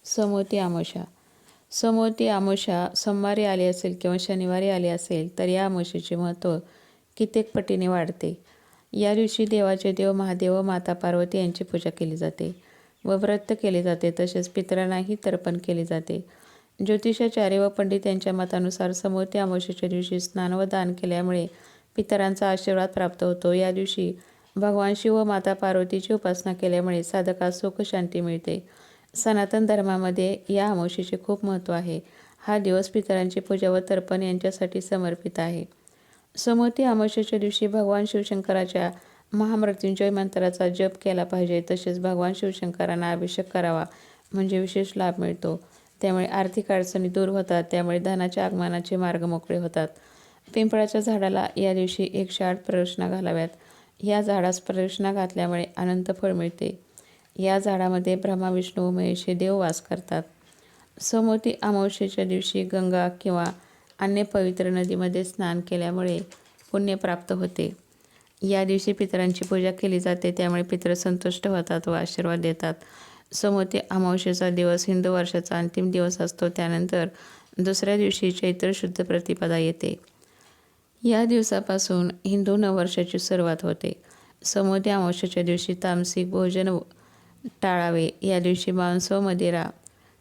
समोती अमावस्या. समोती अमावस्या सोमवारी आली असेल किंवा शनिवारी आली असेल तर या अमावस्येचे महत्त्व कित्येक पटीने वाढते. या दिवशी देवाचे देव महादेव व माता पार्वती यांची पूजा केली जाते व व्रत केले जाते. तसेच पितरांनाही तर्पण केले जाते. ज्योतिषाचार्य व पंडित यांच्या मतानुसार समोती अमावस्येच्या दिवशी स्नान व दान केल्यामुळे पितरांचा आशीर्वाद प्राप्त होतो. या दिवशी भगवान शिव व माता पार्वतीची उपासना केल्यामुळे साधकास सुख शांती मिळते. सनातन धर्मामध्ये या अमावस्येचे खूप महत्त्व आहे. हा दिवस पितरांची पूजा व तर्पण यांच्यासाठी समर्पित आहे. समोती अमावस्येच्या दिवशी भगवान शिवशंकराच्या महामृत्युंजय मंत्राचा जप केला पाहिजे. तसेच भगवान शिवशंकरांना अभिषेक करावा म्हणजे विशेष लाभ मिळतो. त्यामुळे आर्थिक अडचणी दूर होतात. त्यामुळे धनाच्या आगमनाचे मार्ग मोकळे होतात. पिंपळाच्या झाडाला या दिवशी 108 प्रदक्षिणा घालाव्यात. या झाडास प्रदक्षिणा घातल्यामुळे अनंत फळ मिळते. या झाडामध्ये ब्रह्मा विष्णू व महेश हे देव वास करतात. समोती अमावस्येच्या दिवशी गंगा किंवा अन्य पवित्र नदीमध्ये स्नान केल्यामुळे पुण्य प्राप्त होते. या दिवशी पितरांची पूजा केली जाते. त्यामुळे पितर संतुष्ट होतात व आशीर्वाद देतात. समोती अमावस्येचा दिवस हिंदू वर्षाचा अंतिम दिवस असतो. त्यानंतर दुसऱ्या दिवशी चैत्र शुद्ध प्रतिपदा येते. या दिवसापासून हिंदू नववर्षाची सुरुवात होते. समोती अमावस्येच्या दिवशी तामसिक भोजन टाळावे. या दिवशी मांस व मदिरा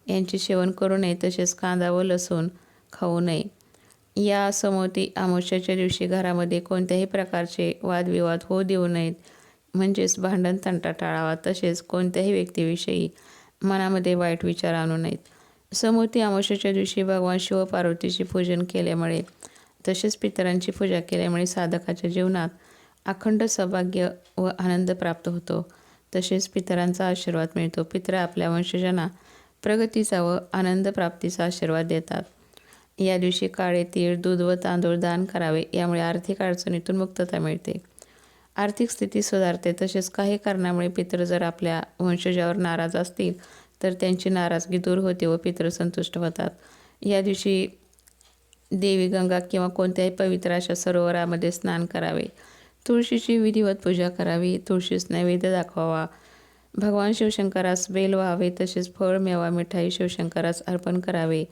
यांचे सेवन करू नये. तसेच कांदा व लसूण खाऊ नये. या समोती अमावस्येच्या दिवशी घरामध्ये कोणत्याही प्रकारचे वादविवाद होऊ देऊ नयेत. म्हणजेच भांडण तंटा टाळावा. तसेच कोणत्याही व्यक्तीविषयी मनामध्ये वाईट विचार आणू नयेत. समोती अमावस्येच्या दिवशी भगवान शिव पार्वतीचे पूजन केल्यामुळे तसेच पितरांची पूजा केल्यामुळे साधकाच्या जीवनात अखंड सौभाग्य व आनंद प्राप्त होतो. तसेच पितरांचा आशीर्वाद मिळतो. पितर आपल्या वंशजांना प्रगतीचा व आनंद प्राप्तीचा आशीर्वाद देतात. या दिवशी काळे तीळ, दूध व तांदूळ दान करावे. यामुळे आर्थिक अडचणीतून मुक्तता मिळते. आर्थिक स्थिती सुधारते. तसेच काही कारणामुळे पितर जर आपल्या वंशजावर नाराज असतील तर त्यांची नाराजगी दूर होते व पितर संतुष्ट होतात. या दिवशी देवी गंगा किंवा कोणत्याही पवित्र अशा सरोवरामध्ये स्नान करावे. तुळशीची विधिवत पूजा करावी. तुळशीस नैवेद्य दाखवावा. भगवान शिवशंकरास बेल व्हावे. तसेच फळ मेवा मिठाई शिवशंकरास अर्पण करावे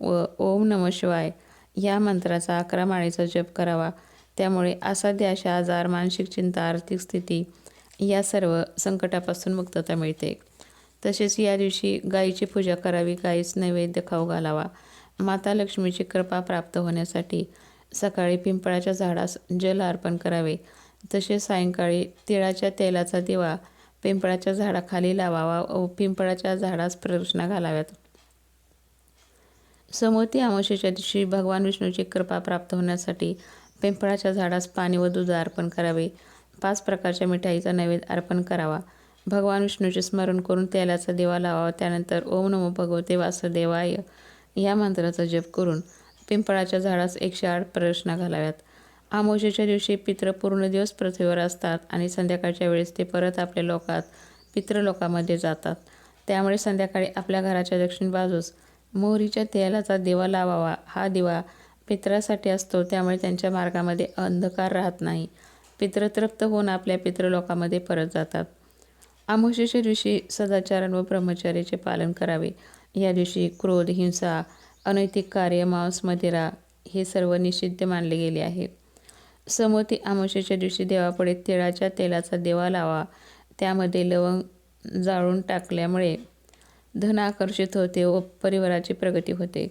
व ओम नमः शिवाय या मंत्राचा 11 माळेचा जप करावा. त्यामुळे असाध्य अशा आजार, मानसिक चिंता, आर्थिक स्थिती या सर्व संकटापासून मुक्तता मिळते. तसेच या दिवशी गायीची पूजा करावी. गायीस नैवेद्य खाऊ घालावा. माता लक्ष्मीची कृपा प्राप्त होण्यासाठी सकाळी पिंपळाच्या झाडास जल अर्पण करावे. तसेच सायंकाळी तिळाच्या तेलाचा दिवा पिंपळाच्या झाडाखाली लावावा व पिंपळाच्या झाडास प्रदक्षिणा घालाव्यात. समोती अमावस्येच्या दिवशी भगवान विष्णूची कृपा प्राप्त होण्यासाठी पिंपळाच्या झाडास पाणी व दूध अर्पण करावे. 5 प्रकारच्या मिठाईचा नैवेद्य अर्पण करावा. भगवान विष्णूचे स्मरण करून तेलाचा दिवा लावावा. त्यानंतर ओम नमो भगवते वासुदेवाय या मंत्राचा जप करून पिंपळाच्या झाडास 108 प्रदक्षिणा घालाव्यात. अमावस्येच्या दिवशी पितर पूर्ण दिवस पृथ्वीवर असतात आणि संध्याकाळच्या वेळेस ते परत आपल्या पितृलोकामध्ये जातात. त्यामुळे संध्याकाळी आपल्या घराच्या दक्षिण बाजूस मोहरीच्या तेलाचा दिवा लावावा. हा दिवा पितरासाठी असतो. त्यामुळे त्यांच्या मार्गामध्ये अंधकार राहत नाही. पितर तृप्त होऊन आपल्या पितृलोकामध्ये परत जातात. अमावस्येच्या दिवशी सदाचारण व ब्रह्मचर्याचे पालन करावे. या दिवशी क्रोध, हिंसा, अनैतिक कार्य, मांस, मदिरा हे सर्व निषिद्ध मानले गेले आहे. समोती अमावस्येच्या दिवशी देवापुढे तिळाच्या तेलाचा दिवा लावा. त्यामध्ये लवंग जाळून टाकल्यामुळे धन आकर्षित होते व परिवाराची प्रगती होते.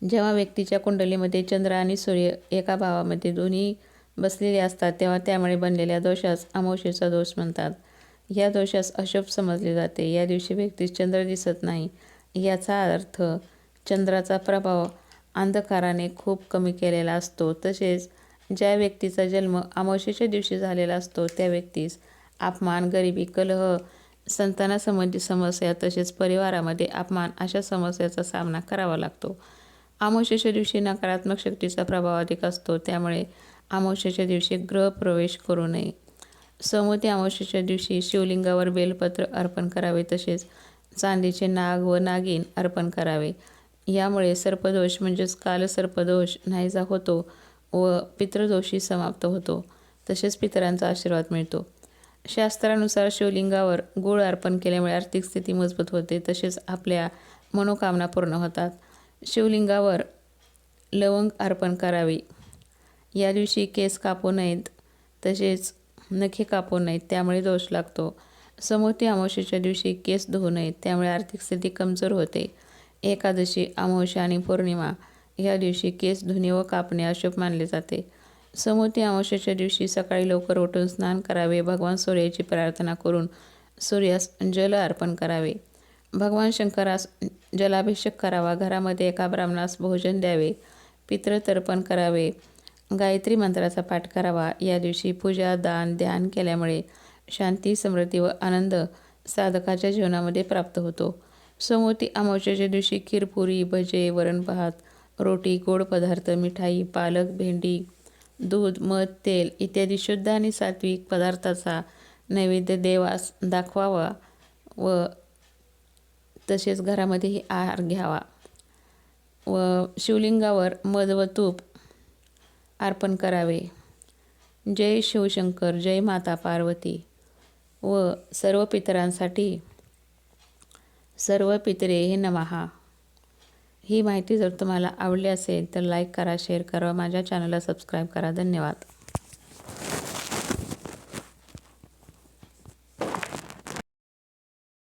जेव्हा व्यक्तीच्या कुंडलीमध्ये चंद्र आणि सूर्य एका भावामध्ये दोन्ही बसलेले असतात तेव्हा त्यामुळे बनलेल्या दोषास अमावस्येचा दोष म्हणतात. या दोषास अशुभ समजले जाते. या दिवशी व्यक्तीस चंद्र दिसत नाही. याचा अर्थ चंद्राचा प्रभाव अंधकाराने खूप कमी केलेला असतो. तसेच ज्या व्यक्तीचा जन्म अमावस्येच्या दिवशी झालेला असतो त्या व्यक्तीस अपमान, गरिबी, कलह, संतानासंबंधी समस्या तसेच परिवारामध्ये अपमान अशा समस्याचा सामना करावा लागतो. अमावस्येच्या दिवशी नकारात्मक शक्तीचा प्रभाव अधिक असतो. त्यामुळे अमावस्येच्या दिवशी गृहप्रवेश करू नये. समोती अमावस्येच्या दिवशी शिवलिंगावर बेलपत्र अर्पण करावे. तसेच चांदीचे नाग व नागिन अर्पण करावे. यामुळे सर्पदोष म्हणजेच कालसर्पदोष नाहीसा होतो व पितृदोषही समाप्त होतो. तसेच पितरांचा आशीर्वाद मिळतो. शास्त्रानुसार शिवलिंगावर गूळ अर्पण केल्यामुळे आर्थिक स्थिती मजबूत होते, तसेच आपल्या मनोकामना पूर्ण होतात. शिवलिंगावर लवंग अर्पण करावी. या दिवशी केस कापू नयेत, तसेच नखे कापू नयेत, त्यामुळे दोष लागतो. समोती अमावस्येच्या दिवशी केस धुवू नयेत, त्यामुळे आर्थिक स्थिती कमजोर होते. एकादशी, अमावस्या आणि पौर्णिमा या दिवशी केस धुणे व कापणे अशुभ मानले जाते. समोती अमावस्येच्या दिवशी सकाळी लवकर उठून स्नान करावे. भगवान सूर्याची प्रार्थना करून सूर्यास जल अर्पण करावे. भगवान शंकरास जलाभिषेक करावा. घरामध्ये एका ब्राह्मणास भोजन द्यावे. पितृतर्पण करावे. गायत्री मंत्राचा पाठ करावा. या दिवशी पूजा, दान, ध्यान केल्यामुळे शांती, समृद्धी व आनंद साधकाच्या जीवनामध्ये प्राप्त होतो. समोती अमावस्येच्या दिवशी खीरपुरी, भजे, वरण-भात, रोटी, गोड पदार्थ, मिठाई, पालक, भेंडी, दूध, मध, तेल इत्यादी शुद्ध आणि सात्विक पदार्थाचा नैवेद्य देवास दाखवावा व तसेच घरामध्येही आहार घ्यावा व शिवलिंगावर मध व तूप अर्पण करावे. जय शिवशंकर, जय माता पार्वती व सर्व पितरांसाठी सर्व पितरे हे नमः. ही माहिती जर तुम्हाला आवडली असेल तर लाईक करा, शेअर करा, माझ्या चॅनलला सबस्क्राईब करा. धन्यवाद.